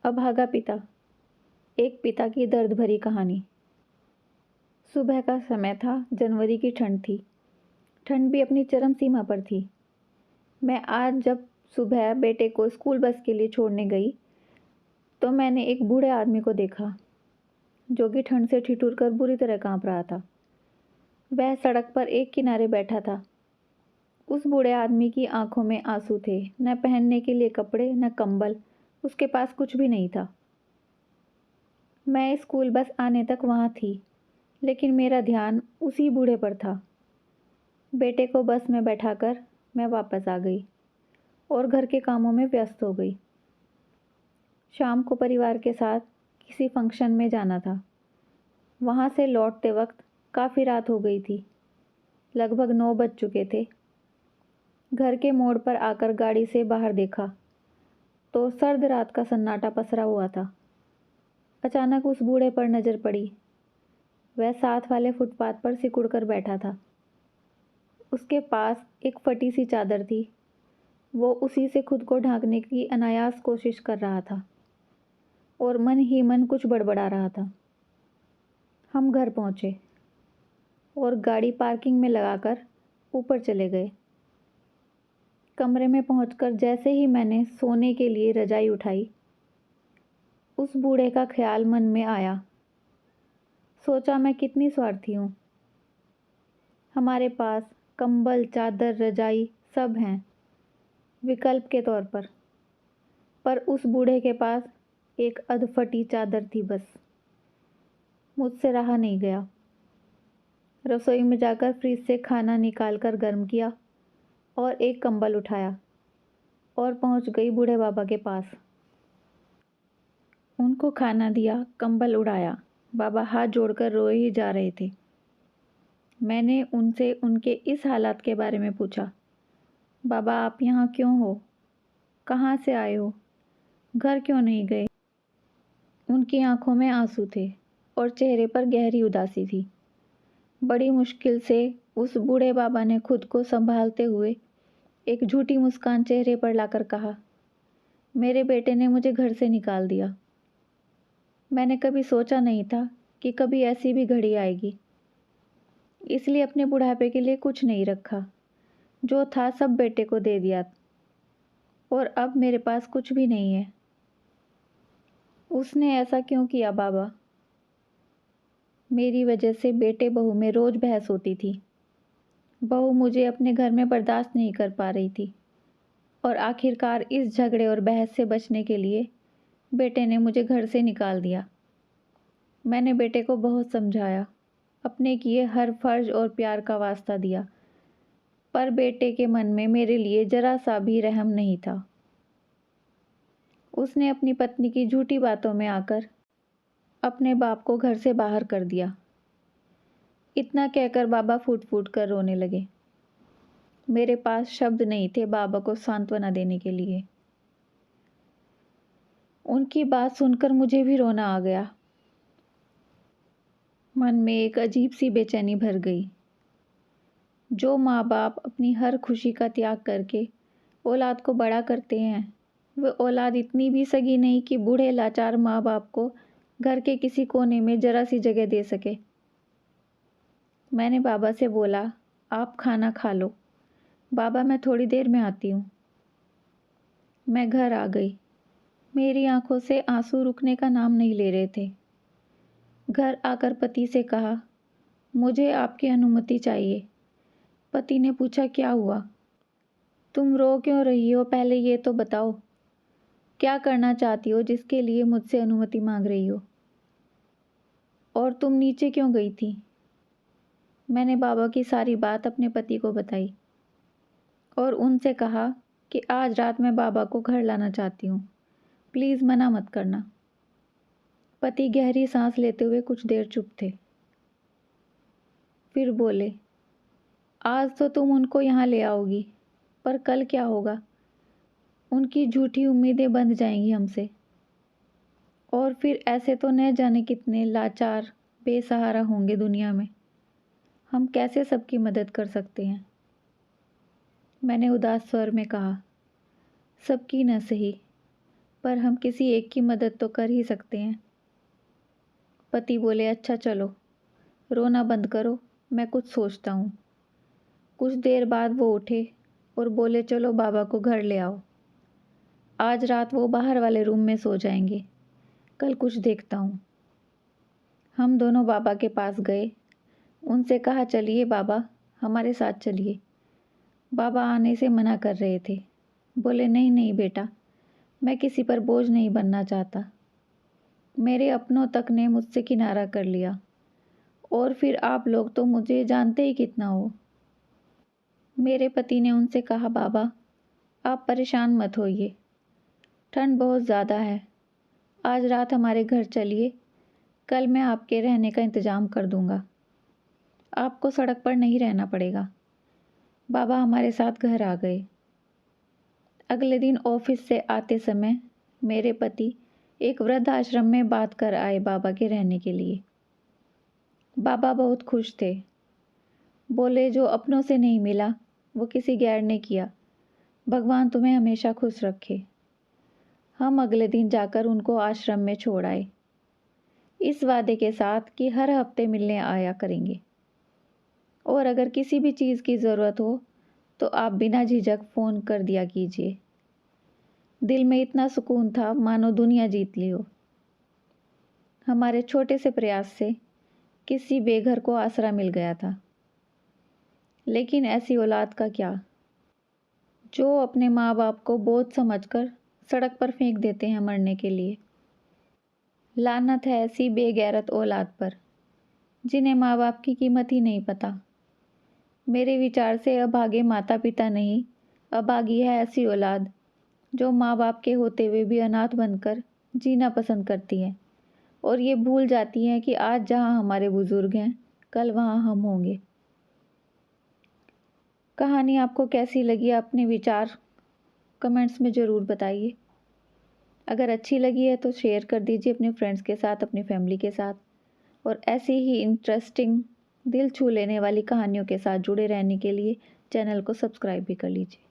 अभागा पिता। एक पिता की दर्द भरी कहानी। सुबह का समय था। जनवरी की ठंड थी। ठंड भी अपनी चरम सीमा पर थी। मैं आज जब सुबह बेटे को स्कूल बस के लिए छोड़ने गई तो मैंने एक बूढ़े आदमी को देखा जो कि ठंड से ठिठुर कर बुरी तरह कांप रहा था। वह सड़क पर एक किनारे बैठा था। उस बूढ़े आदमी की आंखों में आंसू थे। न पहनने के लिए कपड़े, न कंबल, उसके पास कुछ भी नहीं था। मैं स्कूल बस आने तक वहाँ थी, लेकिन मेरा ध्यान उसी बूढ़े पर था। बेटे को बस में बैठाकर मैं वापस आ गई और घर के कामों में व्यस्त हो गई। शाम को परिवार के साथ किसी फंक्शन में जाना था। वहाँ से लौटते वक्त काफ़ी रात हो गई थी। लगभग 9 बज चुके थे। घर के मोड़ पर आकर गाड़ी से बाहर देखा तो सर्द रात का सन्नाटा पसरा हुआ था। अचानक उस बूढ़े पर नज़र पड़ी। वह साथ वाले फुटपाथ पर सिकुड़ कर बैठा था। उसके पास एक फटी सी चादर थी। वो उसी से खुद को ढांकने की अनायास कोशिश कर रहा था और मन ही मन कुछ बड़बड़ा रहा था। हम घर पहुंचे और गाड़ी पार्किंग में लगाकर ऊपर चले गए। कमरे में पहुंचकर जैसे ही मैंने सोने के लिए रजाई उठाई, उस बूढ़े का ख्याल मन में आया। सोचा, मैं कितनी स्वार्थी हूँ। हमारे पास कंबल, चादर, रजाई सब हैं विकल्प के तौर पर उस बूढ़े के पास एक अधफटी चादर थी बस। मुझसे रहा नहीं गया। रसोई में जाकर फ्रिज से खाना निकाल कर गर्म किया और एक कंबल उठाया और पहुंच गई बूढ़े बाबा के पास। उनको खाना दिया, कंबल उड़ाया। बाबा हाथ जोड़कर रोए ही जा रहे थे। मैंने उनसे उनके इस हालात के बारे में पूछा। बाबा, आप यहाँ क्यों हो? कहाँ से आए हो? घर क्यों नहीं गए? उनकी आंखों में आंसू थे और चेहरे पर गहरी उदासी थी। बड़ी मुश्किल से उस बूढ़े बाबा ने खुद को संभालते हुए एक झूठी मुस्कान चेहरे पर लाकर कहा, मेरे बेटे ने मुझे घर से निकाल दिया। मैंने कभी सोचा नहीं था कि कभी ऐसी भी घड़ी आएगी, इसलिए अपने बुढ़ापे के लिए कुछ नहीं रखा। जो था सब बेटे को दे दिया और अब मेरे पास कुछ भी नहीं है। उसने ऐसा क्यों किया बाबा? मेरी वजह से बेटे बहू में रोज बहस होती थी। बहू मुझे अपने घर में बर्दाश्त नहीं कर पा रही थी और आखिरकार इस झगड़े और बहस से बचने के लिए बेटे ने मुझे घर से निकाल दिया। मैंने बेटे को बहुत समझाया, अपने किए हर फर्ज और प्यार का वास्ता दिया, पर बेटे के मन में मेरे लिए जरा सा भी रहम नहीं था। उसने अपनी पत्नी की झूठी बातों में आकर अपने बाप को घर से बाहर कर दिया। इतना कहकर बाबा फूट फूट कर रोने लगे। मेरे पास शब्द नहीं थे बाबा को सांत्वना देने के लिए। उनकी बात सुनकर मुझे भी रोना आ गया। मन में एक अजीब सी बेचैनी भर गई। जो माँ बाप अपनी हर खुशी का त्याग करके औलाद को बड़ा करते हैं, वह औलाद इतनी भी सगी नहीं कि बूढ़े लाचार माँ बाप को घर के किसी कोने में जरा सी जगह दे सके। मैंने बाबा से बोला, आप खाना खा लो बाबा, मैं थोड़ी देर में आती हूँ। मैं घर आ गई। मेरी आंखों से आंसू रुकने का नाम नहीं ले रहे थे। घर आकर पति से कहा, मुझे आपकी अनुमति चाहिए। पति ने पूछा, क्या हुआ? तुम रो क्यों रही हो? पहले ये तो बताओ, क्या करना चाहती हो जिसके लिए मुझसे अनुमति मांग रही हो? और तुम नीचे क्यों गई थी? मैंने बाबा की सारी बात अपने पति को बताई और उनसे कहा कि आज रात मैं बाबा को घर लाना चाहती हूँ, प्लीज़ मना मत करना। पति गहरी सांस लेते हुए कुछ देर चुप थे। फिर बोले, आज तो तुम उनको यहाँ ले आओगी, पर कल क्या होगा? उनकी झूठी उम्मीदें बंध जाएंगी हमसे, और फिर ऐसे तो न जाने कितने लाचार बेसहारा होंगे दुनिया में। हम कैसे सबकी मदद कर सकते हैं? मैंने उदास स्वर में कहा, सबकी न सही, पर हम किसी एक की मदद तो कर ही सकते हैं। पति बोले, अच्छा चलो, रोना बंद करो, मैं कुछ सोचता हूँ। कुछ देर बाद वो उठे और बोले, चलो बाबा को घर ले आओ। आज रात वो बाहर वाले रूम में सो जाएंगे, कल कुछ देखता हूँ। हम दोनों बाबा के पास गए, उनसे कहा, चलिए बाबा, हमारे साथ चलिए। बाबा आने से मना कर रहे थे। बोले, नहीं नहीं बेटा, मैं किसी पर बोझ नहीं बनना चाहता। मेरे अपनों तक ने मुझसे किनारा कर लिया, और फिर आप लोग तो मुझे जानते ही कितना हो। मेरे पति ने उनसे कहा, बाबा आप परेशान मत होइए, ठंड बहुत ज़्यादा है, आज रात हमारे घर चलिए, कल मैं आपके रहने का इंतज़ाम कर दूंगा, आपको सड़क पर नहीं रहना पड़ेगा। बाबा हमारे साथ घर आ गए। अगले दिन ऑफिस से आते समय मेरे पति एक वृद्ध आश्रम में बात कर आए बाबा के रहने के लिए। बाबा बहुत खुश थे। बोले, जो अपनों से नहीं मिला वो किसी गैर ने किया, भगवान तुम्हें हमेशा खुश रखे। हम अगले दिन जाकर उनको आश्रम में छोड़ आए, इस वादे के साथ कि हर हफ्ते मिलने आया करेंगे, और अगर किसी भी चीज़ की ज़रूरत हो तो आप बिना झिझक फ़ोन कर दिया कीजिए। दिल में इतना सुकून था मानो दुनिया जीत ली हो। हमारे छोटे से प्रयास से किसी बेघर को आसरा मिल गया था। लेकिन ऐसी औलाद का क्या, जो अपने माँ बाप को बोझ समझकर सड़क पर फेंक देते हैं मरने के लिए। लानत है ऐसी बेगैरत औलाद पर, जिन्हें माँ बाप की कीमत ही नहीं पता। मेरे विचार से अभागे माता पिता नहीं, अभागी है ऐसी औलाद जो माँ बाप के होते हुए भी अनाथ बनकर जीना पसंद करती है, और ये भूल जाती हैं कि आज जहाँ हमारे बुजुर्ग हैं, कल वहाँ हम होंगे। कहानी आपको कैसी लगी, अपने विचार कमेंट्स में ज़रूर बताइए। अगर अच्छी लगी है तो शेयर कर दीजिए अपने फ्रेंड्स के साथ, अपनी फैमिली के साथ, और ऐसी ही इंटरेस्टिंग, दिल छू लेने वाली कहानियों के साथ जुड़े रहने के लिए चैनल को सब्सक्राइब भी कर लीजिए।